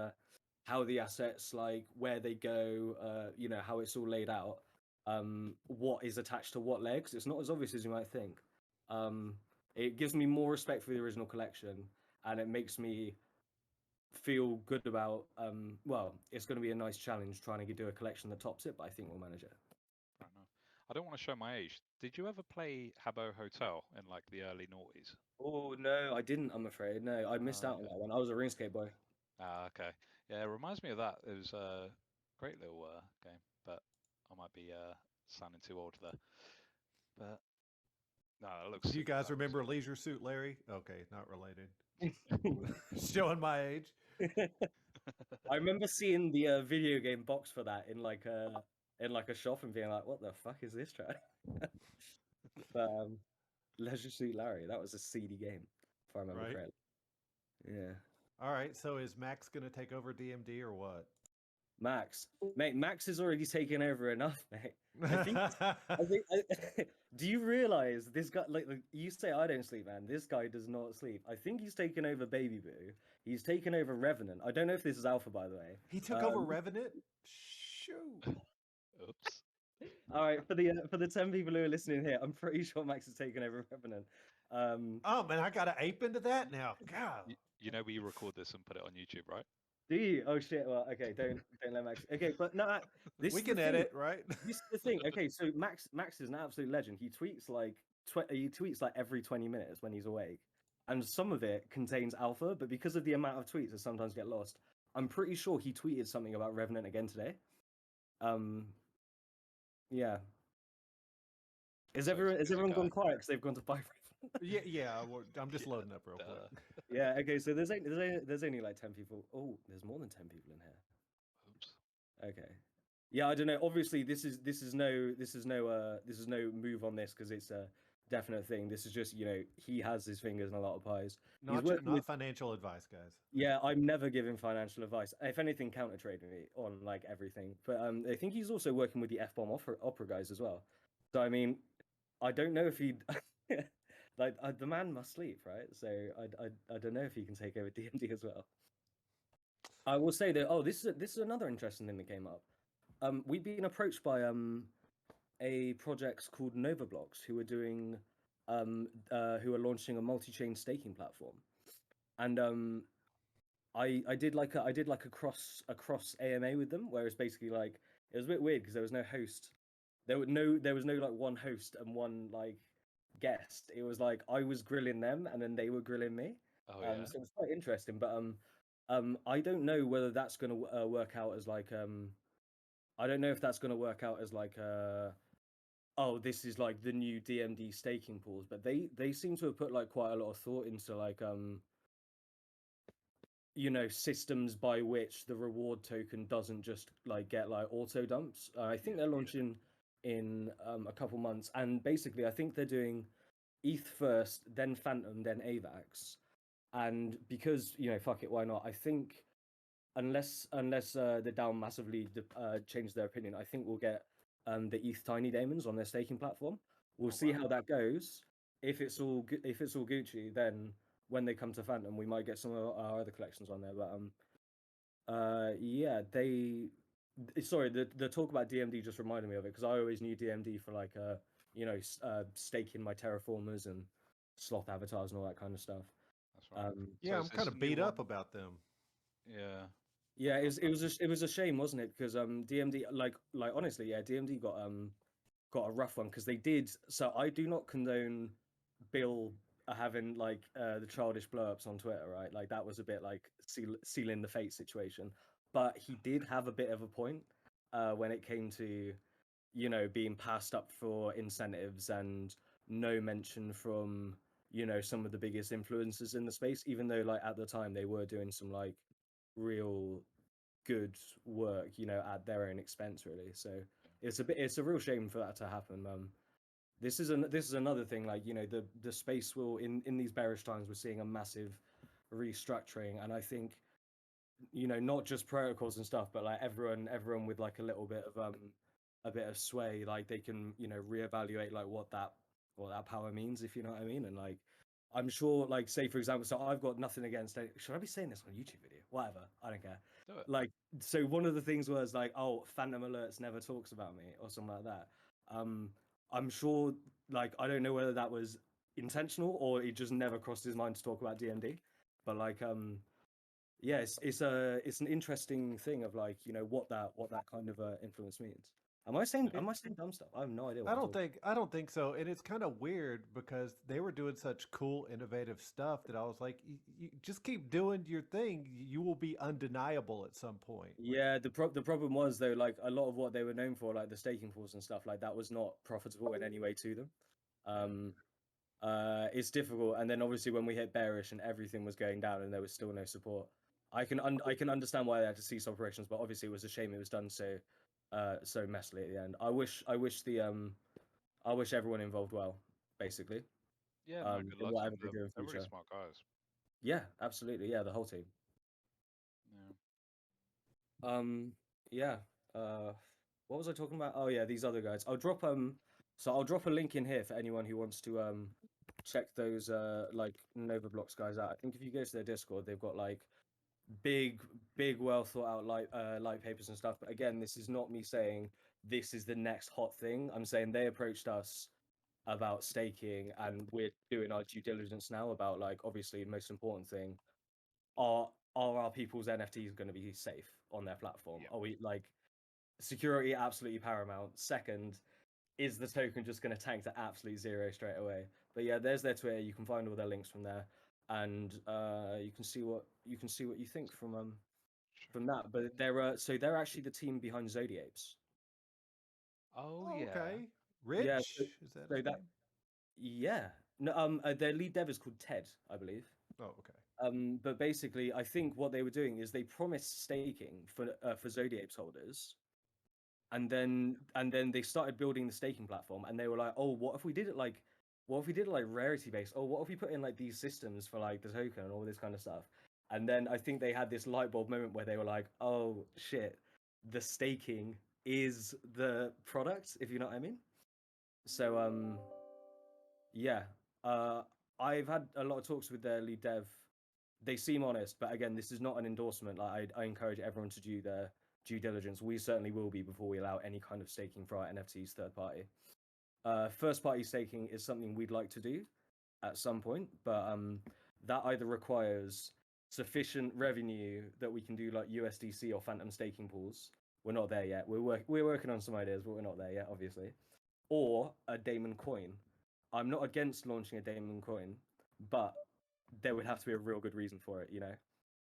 how the assets, like where they go, how it's all laid out, what is attached to what legs. It's not as obvious as you might think. It gives me more respect for the original collection, and it makes me feel good about it's going to be a nice challenge trying to do a collection that tops it, but I think we'll manage it. I don't know. I don't want to show my age. Did you ever play Habbo Hotel in like the early noughties? Oh no, I didn't. I'm afraid. No, I missed out on that one. I was a RuneScape boy. Okay. Yeah, it reminds me of that. It was a great little game, but I might be sounding too old there. But no, it looks. Do you guys remember Leisure Suit Larry? Okay, not related. Showing my age. I remember seeing the video game box for that in like a shop and being like, "What the fuck is this track?" But Leisure Suit Larry, that was a seedy game, if I remember correctly. Yeah. All right, so is Max going to take over DMD or what? Max, mate, Max is already taken over enough, mate. I think. Do you realize this guy? Like, you say, I don't sleep, man. This guy does not sleep. I think he's taken over Baby Boo. He's taken over Revenant. I don't know if this is Alpha, by the way. He took over Revenant. Shoot. Oops. All right, for the 10 people who are listening here, I'm pretty sure Max has taken over Revenant. Oh man, I gotta ape into that now. God. You know, we record this and put it on YouTube, right? Do you? Oh shit! Well, okay, don't let Max. Okay, but no, this We is the can thing. edit, right? This is the thing. Okay, so Max is an absolute legend. He tweets like every 20 minutes when he's awake, and some of it contains alpha, but because of the amount of tweets that sometimes get lost, I'm pretty sure he tweeted something about Revenant again today. Yeah. Is everyone gone quiet because they've gone to buy Revenant? Yeah. I'm just loading up real quick. Yeah. Okay. So there's only like 10 people. Oh, there's more than 10 people in here. Oops. Okay. Yeah, I don't know. Obviously, this is no move on this because it's a definite thing. This is just he has his fingers in a lot of pies. Not financial advice, guys. Yeah, I'm never giving financial advice. If anything, counter trading me on like everything. But I think he's also working with the F-bomb opera guys as well. So I mean, I don't know if he like the man must sleep, right? So I don't know if he can take over DMD as well. I will say that this is another interesting thing that came up. We've been approached by a project called NovaBlocks who are doing who are launching a multi-chain staking platform, and I did like a cross AMA with them, where it's basically like it was a bit weird because there was no host, there was no like one host and one like guest. It was like I was grilling them and then they were grilling me. Oh yeah. So it was quite interesting, but I don't know whether that's going to work out as like I don't know if that's going to work out as like oh, this is like the new DMD staking pools, but they seem to have put like quite a lot of thought into like systems by which the reward token doesn't just like get like auto dumps. I think they're launching in a couple months, and basically I think they're doing ETH first, then Phantom, then AVAX, and because fuck it, why not? I think unless the DAO massively change their opinion, I think we'll get the ETH Tiny Daemons on their staking platform. We'll see how that goes. If it's all Gucci, then when they come to Phantom, we might get some of our other collections on there. But yeah, sorry, the talk about DMD just reminded me of it because I always knew DMD for like staking my terraformers and sloth avatars and all that kind of stuff. That's right. Yeah, I'm kind of beat up about them. Yeah. Yeah, it was a shame, wasn't it? Because DMD like honestly, yeah, DMD got a rough one because they did. So I do not condone Bill having like the childish blow-ups on Twitter, right? Like that was a bit like sealing the fate situation. But he did have a bit of a point when it came to being passed up for incentives and no mention from some of the biggest influencers in the space, even though like at the time they were doing some like real good work at their own expense, really. So it's a real shame for that to happen. This is another thing, like the space will in these bearish times we're seeing a massive restructuring, and I think not just protocols and stuff, but like everyone with like a bit of sway, like they can reevaluate like what that power means, if you know what I mean. And like I'm sure, like, say for example, so I've got nothing against it. Should I be saying this on a YouTube video? Whatever, I don't care. Like, so one of the things was like, oh, Phantom Alerts never talks about me or something like that. I'm sure, like, I don't know whether that was intentional or it just never crossed his mind to talk about DMD. But like, yeah, it's an interesting thing of like what that kind of influence means. Am I saying dumb stuff? I have no idea. I don't think so. And it's kind of weird because they were doing such cool, innovative stuff that I was like, you just keep doing your thing. You will be undeniable at some point. Yeah, the problem was though, like a lot of what they were known for, like the staking pools and stuff, like that was not profitable in any way to them. It's difficult. And then obviously when we hit bearish and everything was going down and there was still no support, I can understand why they had to cease operations, but obviously it was a shame it was done so messily at the end. I wish everyone involved well, basically. Yeah, no, good luck. Whatever they do in They're future. really smart guys. Yeah, absolutely. Yeah, the whole team. Yeah. Yeah. What was I talking about? Oh yeah, these other guys. I'll drop a link in here for anyone who wants to check those like NovaBlocks guys out. I think if you go to their Discord, they've got like big well thought out light papers and stuff. But again, this is not me saying this is the next hot thing. I'm saying they approached us about staking, and we're doing our due diligence now about, like, obviously the most important thing, are our people's NFTs going to be safe on their platform? Yep. Are we, like, security absolutely paramount? Second, is the token just going to tank to absolute zero straight away? But yeah, there's their Twitter. You can find all their links from there, and you can see what you think from that. But they're actually the team behind Zodiapes. Oh, Oh, yeah. okay. Yeah, Rich, is that his name? Yeah. No, their lead dev is called Ted, I believe. Oh, okay. But basically, I think what they were doing is they promised staking for Zodiapes holders, and then they started building the staking platform, and they were like, oh, what if we did it like rarity based? Oh, what if we put in like these systems for like the token and all this kind of stuff? And then I think they had this light bulb moment where they were like, oh shit, the staking is the product, if you know what I mean. So yeah, I've had a lot of talks with their lead dev. They seem honest, but again, this is not an endorsement. Like, I encourage everyone to do their due diligence. We certainly will be before we allow any kind of staking for our NFTs third party. First party staking is something we'd like to do at some point, but that either requires sufficient revenue that we can do like USDC or phantom staking pools. We're not there yet. We're working on some ideas, but we're not there yet, obviously. Or a Daemon coin. I'm not against launching a Daemon coin, but there would have to be a real good reason for it, you know.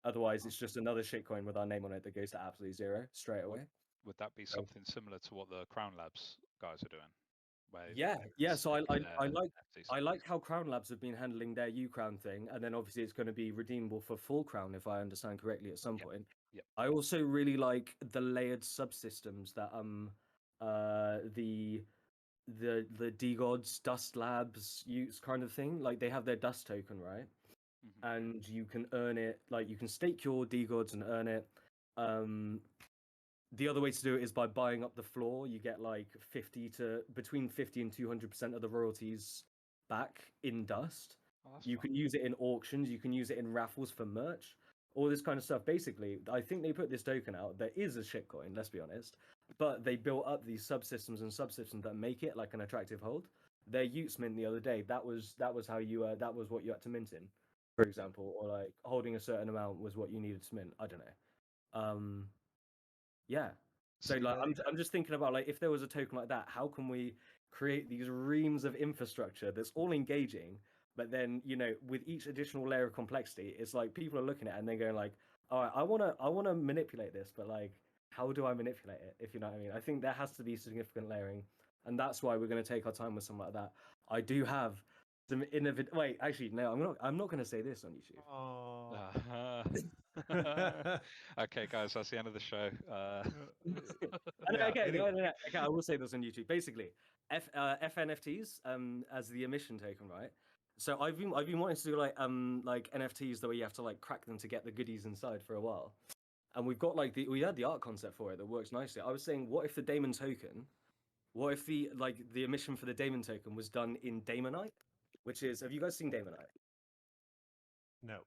Otherwise, it's just another shitcoin with our name on it that goes to absolute zero straight away. Would that be something similar to what the Crown Labs guys are doing? Where Yeah. So NFTs? I like how Crown Labs have been handling their U Crown thing, and then obviously it's going to be redeemable for full Crown, if I understand correctly, at some point. Yep. I also really like the layered subsystems that the DeGods Dust Labs use, kind of thing. Like, they have their Dust token, right? Mhm. And you can earn it. Like, you can stake your DeGods and earn it. The other way to do it is by buying up the floor. You get like between 50 and 200% of the royalties back in Dust. Oh, that's You fun. can use it in auctions. You can use it in raffles for merch. All this kind of stuff. Basically, I think they put this token out. There is a shitcoin, let's be honest, but they built up these subsystems and subsystems that make it like an attractive hold. Their Utes mint the other day, that was how you that was what you had to mint in, for example, or like holding a certain amount was what you needed to mint. I don't know. Yeah. So See, like, I'm just thinking about, like, if there was a token like that, how can we create these reams of infrastructure that's all engaging, but then, you know, with each additional layer of complexity, it's like people are looking at it and they're going like, all right, I wanna manipulate this, but like, how do I manipulate it? If you know what I mean. I think there has to be significant layering, and that's why we're going to take our time with something like that. I do have some innovative. Wait, actually, no, I'm not going to say this on YouTube. Oh. Okay, guys, that's the end of the show. Okay, anyway. okay, I will say this on YouTube. Basically, FNFTs as the emission token, right? So I've been wanting to do like NFTs the way you have to like crack them to get the goodies inside for a while, and we've got like we had the art concept for it that works nicely. I was saying, what if the Daemon token, what if the emission for the Daemon token was done in Daemonite, which is, have you guys seen Daemonite? No.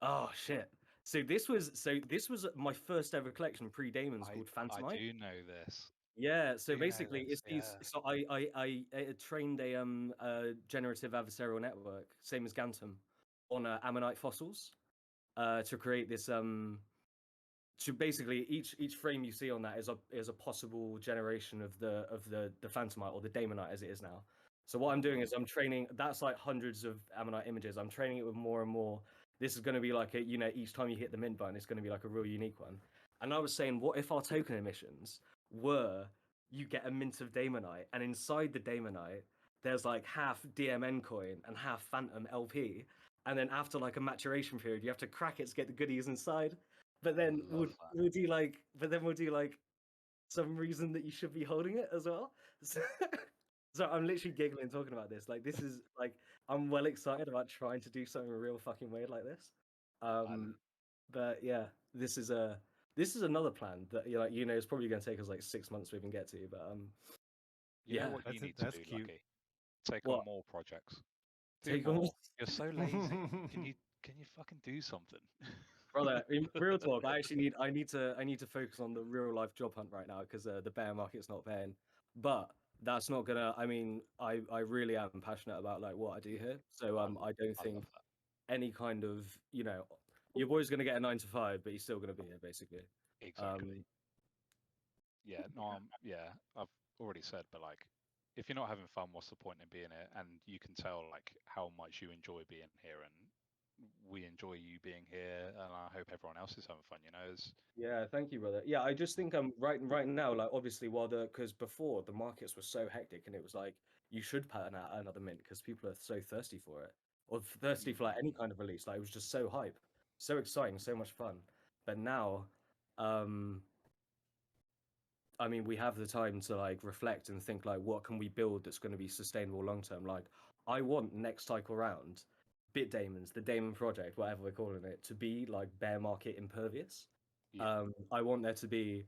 Oh shit. So this was my first ever collection pre-Daemons called Phantomite. I do know this. Yeah, so Do know basically this, it's these. yeah. So I trained a generative adversarial network, same as Gantum, on ammonite fossils, to create this to basically each frame you see on that is a possible generation of the Phantomite, or the Daemonite as it is now. So what I'm doing is I'm training. That's like hundreds of ammonite images. I'm training it with more and more. This is going to be like a, you know, each time you hit the mint button, it's going to be like a real unique one. And I was saying, what if our token emissions were, you get a mint of Daemonite, and inside the Daemonite there's like half DMN coin and half Phantom LP, and then after like a maturation period, you have to crack it to get the goodies inside. But then Love we'll do like, some reason that you should be holding it as well. So I'm literally giggling talking about this. Like, this is like, I'm well excited about trying to do something real fucking weird like this. But yeah, this is another plan that, you know, it's probably going to take us like 6 months to even get to. But You know yeah, what you need to That's do, cute. Lucky? Take What? on more projects. Do Take on more. You're so lazy. Can you fucking do something? brother, in real talk, I need to focus on the real life job hunt right now, because the bear market's not paying. But that's not gonna. I mean, I really am passionate about like what I do here. So I don't I think love that. any kind of, you know, your boy's gonna get a 9 to 5, but he's still gonna be here basically. Exactly. Yeah, no, yeah, I've already said, but like, if you're not having fun, what's the point in being here? And you can tell like how much you enjoy being here, and we enjoy you being here, and I hope everyone else is having fun. You know, Yeah, thank you, brother. Yeah, I just think right now, like obviously, while because before the markets were so hectic and it was like you should pattern out another mint because people are so thirsty for it, or thirsty for like any kind of release. Like it was just so hype, so exciting, so much fun. But now, um, I mean, we have the time to like reflect and think like, what can we build that's going to be sustainable long term? Like, I want next cycle round, Daemons, the Daemon project, whatever we're calling it, to be like bear market impervious. yeah, I want there to be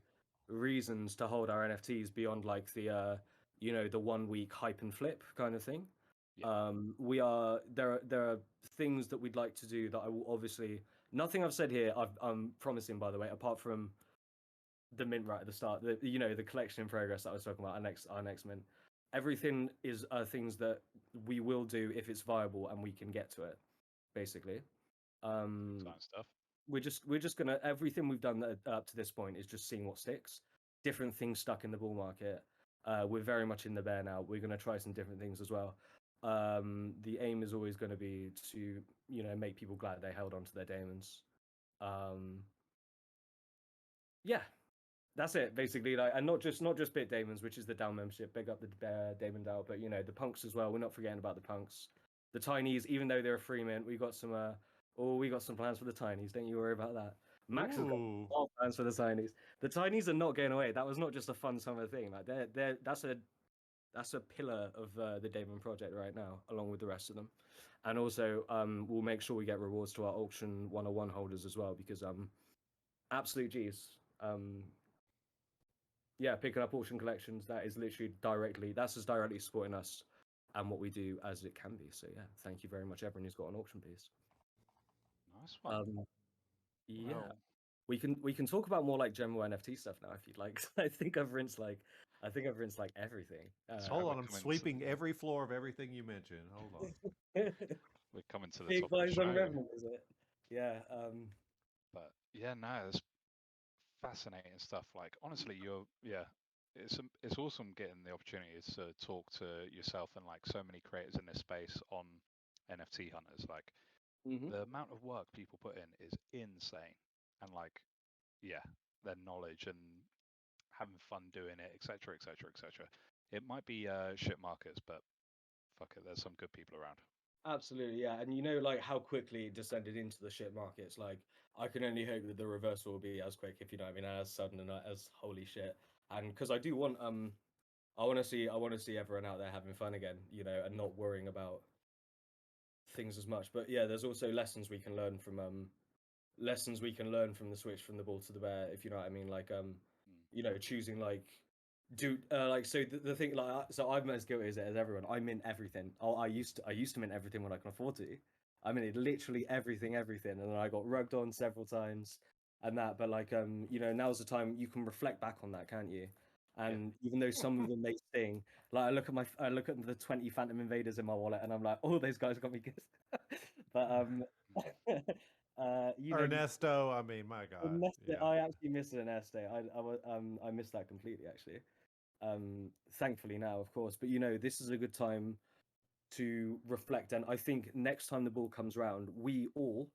reasons to hold our NFTs beyond like the 1 week hype and flip kind of thing. yeah, We are there are things that we'd like to do that I will obviously nothing I've said here I'm promising, by the way, apart from the mint right at the start, the collection in progress that I was talking about, our next mint. Everything is things that we will do if it's viable and we can get to it, basically. exciting stuff. We're just gonna everything we've done up to this point is just seeing what sticks. Different things stuck in the bull market. We're very much in the bear now. We're gonna try some different things as well. The aim is always going to be to make people glad they held on to their daemons. Yeah, that's it basically. Like, and not just Bit Daemons, which is the DAO membership. Big up the Daemon DAO, but the punks as well. We're not forgetting about the punks, the tinies. Even though they're a free mint, we got some plans for the tinies. Don't you worry about that. Max has got Ooh. more plans for the tinies. The tinies are not going away. That was not just a fun summer thing. Like that's a pillar of the Daemon project right now, along with the rest of them. And also, we'll make sure we get rewards to our auction 101 holders as well, because absolute G's. Yeah, picking up auction collections, that is literally that's as directly supporting us and what we do as it can be. So yeah, thank you very much, everyone who's got an auction piece. Nice one. Yeah, Well, we can talk about more like general NFT stuff now if you'd like. I think I've rinsed like everything. Hold we're on, I'm coming sweeping every floor of everything you mentioned. Hold on. we're coming to the Big top of the vibes on show, Revenant, is it? Yeah. but yeah, no, it's fascinating stuff. Like honestly, it's awesome getting the opportunity to talk to yourself and like so many creators in this space on NFT hunters. Like Mm-hmm. the amount of work people put in is insane, and like yeah, their knowledge and having fun doing it, etc., etc., etc. It might be shit markets, but fuck it, there's some good people around. Absolutely, yeah. And like how quickly it descended into the shit markets. Like, I can only hope that the reversal will be as quick, if you know what I mean, as sudden and as holy shit. And because I do want, I want to see everyone out there having fun again, and not worrying about things as much. But yeah, there's also lessons we can learn from the switch from the bull to the bear, if you know what I mean. Like, choosing like like so the thing like so I'm as guilty as everyone. I mint everything. I used to mint everything when I can afford to. I minted literally everything, and then I got rugged on several times and that. But like now's the time you can reflect back on that, can't you? And even though some of them may sting, like I look at the 20 Phantom Invaders in my wallet, and I'm like, oh, those guys got me good. But Ernesto, I mean, my God. Yeah. I actually missed an Ernesto. I missed that completely actually. Thankfully now, of course, but this is a good time to reflect. And I think next time the ball comes around, we all,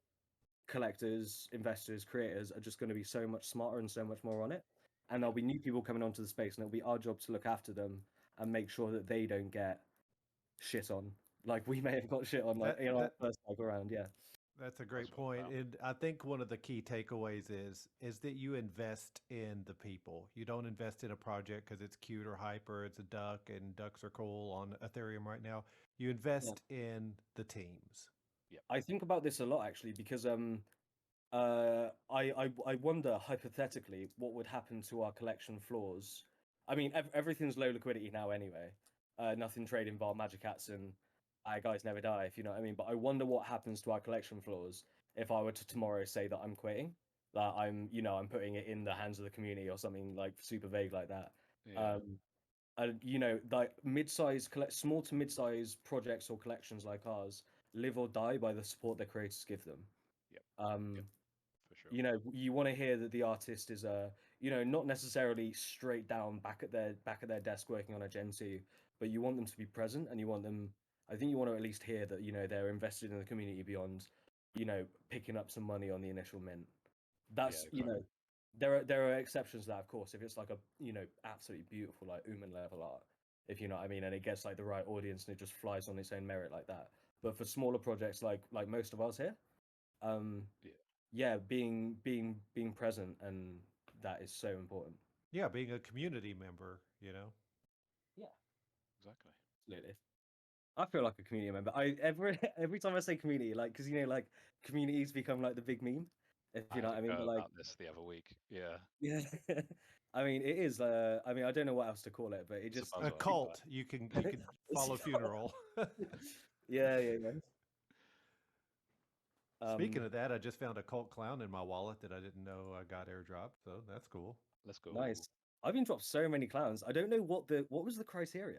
collectors, investors, creators, are just going to be so much smarter and so much more on it. And there'll be new people coming onto the space, and it'll be our job to look after them and make sure that they don't get shit on, like we may have got shit on, like That, our that first cycle round. Yeah. That's a great That's what point. about. And I think one of the key takeaways is that you invest in the people. You don't invest in a project because it's cute or hype or it's a duck and ducks are cool on Ethereum right now. You Yeah. invest in the teams. I think about this a lot actually, because I wonder hypothetically what would happen to our collection floors. I mean, everything's low liquidity now anyway. Nothing trading bar Magic Hats and I guys never die, if you know what I mean. But I wonder what happens to our collection floors if I were to tomorrow say that I'm quitting, that I'm putting it in the hands of the community or something like super vague like that. Yeah. you know, like small to mid-size projects or collections like ours live or die by the support their creators give them. Yep. Um, Yep. For sure. you know, you want to hear that the artist is you know, not necessarily straight down back at their desk working on a Gen 2, but you want them to be present, and you want them. I think you want to at least hear that, you know, they're invested in the community beyond, you know, picking up some money on the initial mint. That's, you know, there are exceptions to that, of course. If it's like a, you know, absolutely beautiful like Uman level art, if you know what I mean, and it gets like the right audience and it just flies on its own merit like that. But for smaller projects like most of us here, um, yeah, being present, and that is so important. Yeah, being a community member, you know. Yeah, Exactly. absolutely. I feel like a community member. Every time I say community, like, because, you know, like, communities become like the big meme, if I you know had what a I mean. go But like, about this the other week. Yeah. yeah, I mean, it is. I mean, I don't know what else to call it, but it It's a just A buzzword. cult. You can follow funeral. yeah, yeah, yeah. Speaking of that, I just found a cult clown in my wallet that I didn't know I got airdropped, so that's cool. Let's go. Nice. I've been dropped so many clowns. I don't know what was the criteria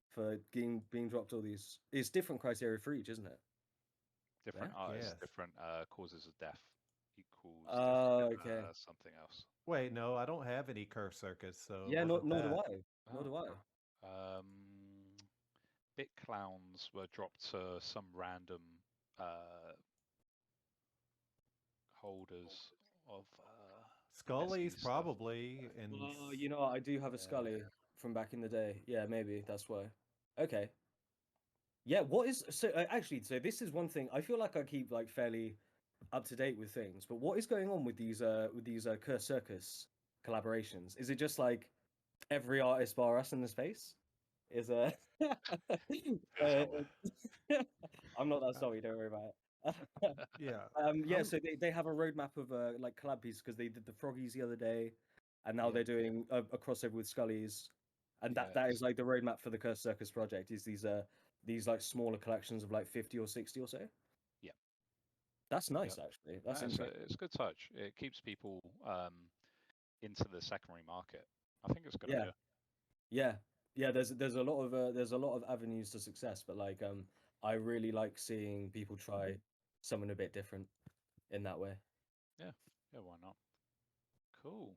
for being dropped all these. It's different criteria for each, isn't it? Different Yeah. artists, Yes. different causes of death equals Oh, different okay. something else. Wait, no, I don't have any curse circuits, so it Yeah, wasn't nor do that. I. Nor do I. Um, bit clowns were dropped to some random uh, holders of Scully's SE stuff. probably, and Oh, you know what? I do have a Yeah. Scully from back in the day. Yeah, maybe that's why. Okay. Yeah, what is so actually, so this is one thing I feel like I keep like fairly up to date with things, but what is going on with these Curse Circus collaborations? Is it just like every artist bar us in the space? Is uh, Somewhere. I'm not that uh, sorry, don't worry about it. yeah, Yeah, I'm so they have a roadmap of like collab pieces, because they did the Froggies the other day, and now Yeah. they're doing a crossover with Scullies, and Yeah. that is like the roadmap for the Curse Circus project. Is these like smaller collections of like 50 or 60 or so. Yeah. That's nice, Yep. actually. No, That's interesting. it's a good touch. It keeps people into the secondary market. I think it's a good Yeah, idea. yeah, yeah. There's a lot of avenues to success, but like I really like seeing people try something a bit different in that way. Yeah. Yeah. Why not? Cool.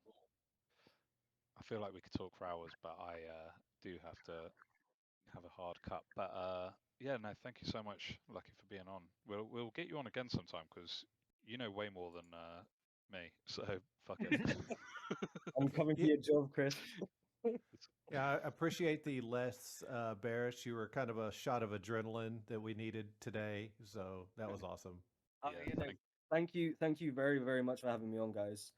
I feel like we could talk for hours, but I do have to have a hard cut. But yeah, no, thank you so much, Lucky, for being on. We'll get you on again sometime because you know way more than me. So fuck it. I'm coming for yeah, your job, Chris. yeah. I appreciate the less bearish. You were kind of a shot of adrenaline that we needed today, so that was awesome. Yeah, You know, thank you very, very much for having me on, guys.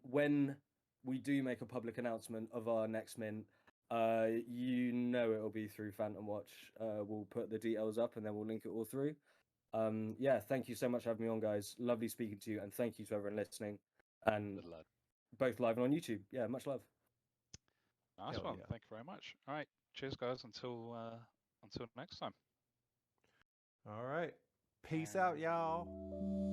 When we do make a public announcement of our next mint, you know it'll be through Phantom Watch. We'll put the details up and then we'll link it all through. Yeah, thank you so much for having me on, guys. Lovely speaking to you, and thank you to everyone listening, and good lad. both live and on YouTube. Yeah, much love. Nice Hell one. yeah. Thank you very much. All right, cheers, guys. Until next time. All right. Peace out, y'all.